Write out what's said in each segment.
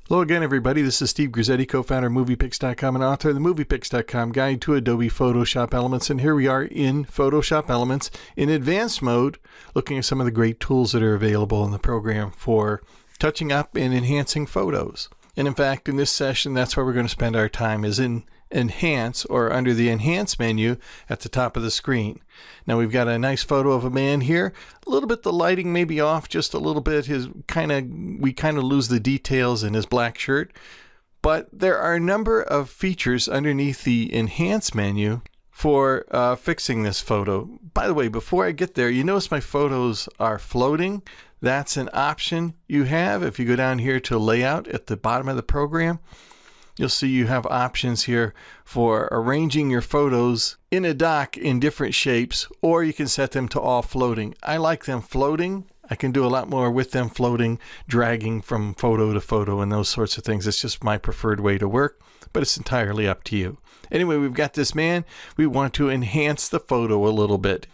Hello again, everybody. This is Steve Grizzetti, co-founder of MoviePix.com and author of the MoviePix.com Guide to Adobe Photoshop Elements. And here we are in Photoshop Elements in advanced mode, looking at some of the great tools that are available in the program for touching up and enhancing photos. And in fact, in this session, that's where we're going to spend our time, is in Enhance, or under the Enhance menu at the top of the screen. Now we've got a nice photo of a man here. A little bit, the lighting may be off just a little bit. We kind of lose the details in his black shirt. But there are a number of features underneath the Enhance menu for fixing this photo. By the way, before I get there, you notice my photos are floating. That's an option you have. If you go down here to Layout at the bottom of the program, you'll see you have options here for arranging your photos in a dock in different shapes, or you can set them to all floating. I like them floating. I can do a lot more with them floating, dragging from photo to photo and those sorts of things. It's just my preferred way to work, but it's entirely up to you. Anyway, we've got this man. We want to enhance the photo a little bit.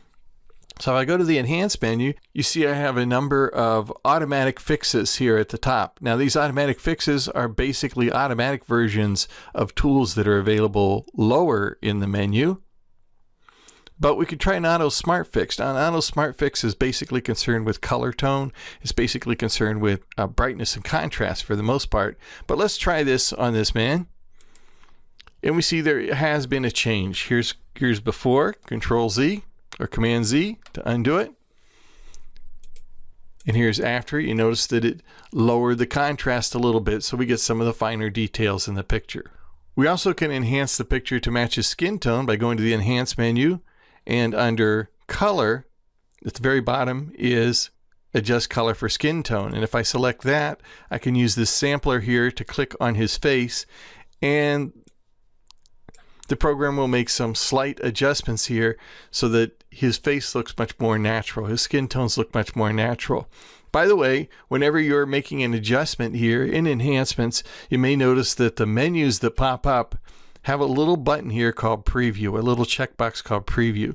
So if I go to the Enhance menu, you see I have a number of automatic fixes here at the top. Now these automatic fixes are basically automatic versions of tools that are available lower in the menu. But we could try an Auto Smart Fix. Now an Auto Smart Fix is basically concerned with color tone. It's basically concerned with brightness and contrast for the most part. But let's try this on this man. And we see there has been a change. Here's before, Control Z. Or Command Z to undo it. And here's after. You notice that it lowered the contrast a little bit, so we get some of the finer details in the picture. We also can enhance the picture to match his skin tone by going to the Enhance menu, and under Color at the very bottom is Adjust Color for Skin Tone. And if I select that, I can use this sampler here to click on his face, and the program will make some slight adjustments here so that his face looks much more natural. His skin tones look much more natural. By the way, whenever you're making an adjustment here in Enhancements, you may notice that the menus that pop up have a little button here called Preview, a little checkbox called Preview.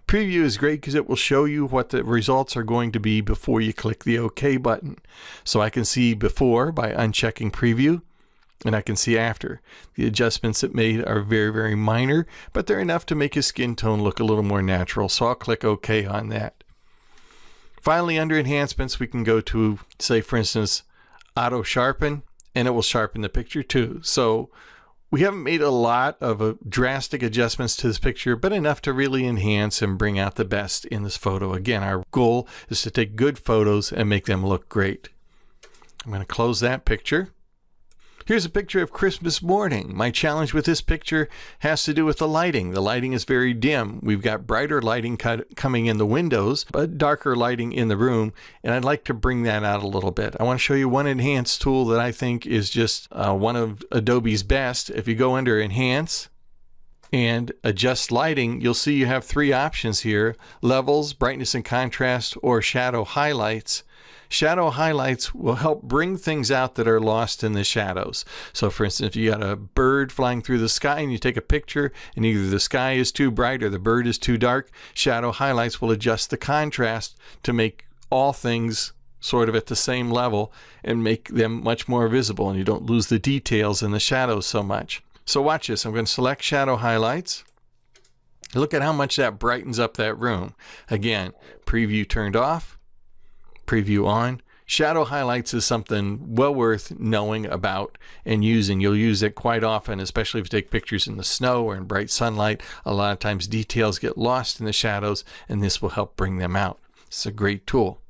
Preview is great because it will show you what the results are going to be before you click the OK button. So I can see before by unchecking Preview, and I can see after. The adjustments it made are very, very minor, but they're enough to make his skin tone look a little more natural. So I'll click OK on that. Finally, under Enhancements, we can go to, say, for instance, Auto Sharpen, and it will sharpen the picture too. So we haven't made a lot of drastic adjustments to this picture, but enough to really enhance and bring out the best in this photo. Again, our goal is to take good photos and make them look great. I'm going to close that picture. Here's a picture of Christmas morning. My challenge with this picture has to do with the lighting. The lighting is very dim. We've got brighter lighting coming in the windows, but darker lighting in the room, and I'd like to bring that out a little bit. I want to show you one enhance tool that I think is just one of Adobe's best. If you go under Enhance and Adjust Lighting, you'll see you have three options here: Levels, Brightness and Contrast, or Shadow Highlights. Shadow highlights will help bring things out that are lost in the shadows. So for instance, if you got a bird flying through the sky and you take a picture and either the sky is too bright or the bird is too dark, shadow highlights will adjust the contrast to make all things sort of at the same level and make them much more visible, and you don't lose the details in the shadows so much. So watch this. I'm going to select shadow highlights. Look at how much that brightens up that room. Again, preview turned off. Preview on. Shadow highlights is something well worth knowing about and using. You'll use it quite often, especially if you take pictures in the snow or in bright sunlight. A lot of times details get lost in the shadows, and this will help bring them out. It's a great tool.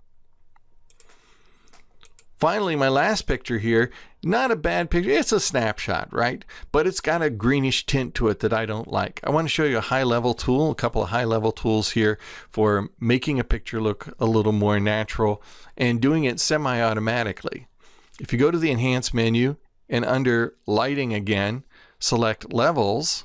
Finally, my last picture here, not a bad picture. It's a snapshot, right? But it's got a greenish tint to it that I don't like. I want to show you a high-level tool, a couple of high-level tools here for making a picture look a little more natural and doing it semi-automatically. If you go to the Enhance menu and under Lighting again, select Levels.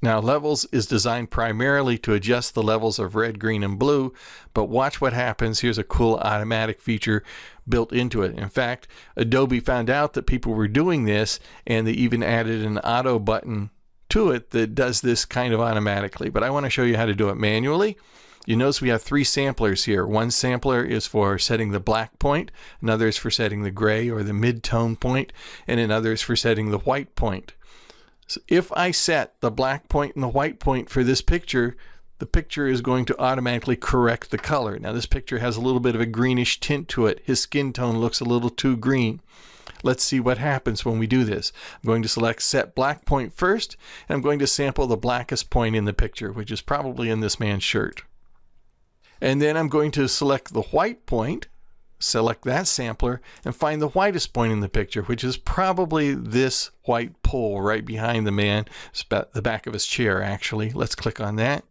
Now, Levels is designed primarily to adjust the levels of red, green, and blue, but watch what happens. Here's a cool automatic feature built into it. In fact, Adobe found out that people were doing this, and they even added an auto button to it that does this kind of automatically. But I want to show you how to do it manually. You notice we have 3 samplers here. One sampler is for setting the black point, another is for setting the gray or the mid-tone point, and another is for setting the white point. So if I set the black point and the white point for this picture, the picture is going to automatically correct the color. Now this picture has a little bit of a greenish tint to it. His skin tone looks a little too green. Let's see what happens when we do this. I'm going to select set black point first, and I'm going to sample the blackest point in the picture, which is probably in this man's shirt. And then I'm going to select the white point, select that sampler, and find the whitest point in the picture, which is probably this white pole right behind the man. It's about the back of his chair, actually. Let's click on that.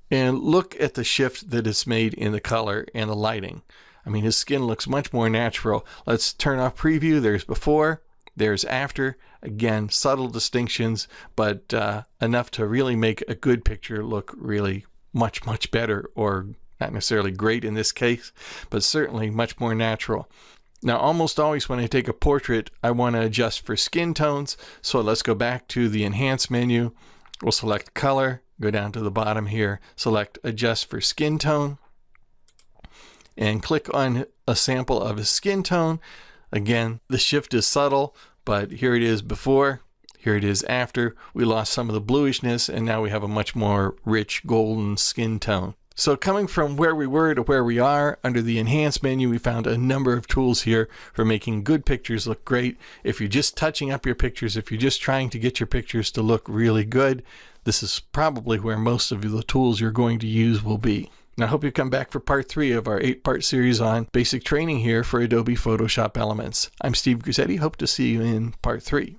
And look at the shift that it's made in the color and the lighting. I mean, his skin looks much more natural. Let's turn off preview. There's before, there's after. Again, subtle distinctions, but enough to really make a good picture look really much better, or not necessarily great in this case, but certainly much more natural. Now, almost always when I take a portrait, I want to adjust for skin tones. So let's go back to the Enhance menu. We'll select Color, go down to the bottom here, select Adjust for Skin Tone, and click on a sample of his skin tone. Again, the shift is subtle, but here it is before, here it is after. We lost some of the bluishness, and now we have a much more rich golden skin tone. So coming from where we were to where we are, under the Enhance menu, we found a number of tools here for making good pictures look great. If you're just touching up your pictures, if you're just trying to get your pictures to look really good, this is probably where most of the tools you're going to use will be. Now, I hope you come back for part 3 of our 8-part series on basic training here for Adobe Photoshop Elements. I'm Steve Grissetti. Hope to see you in part 3.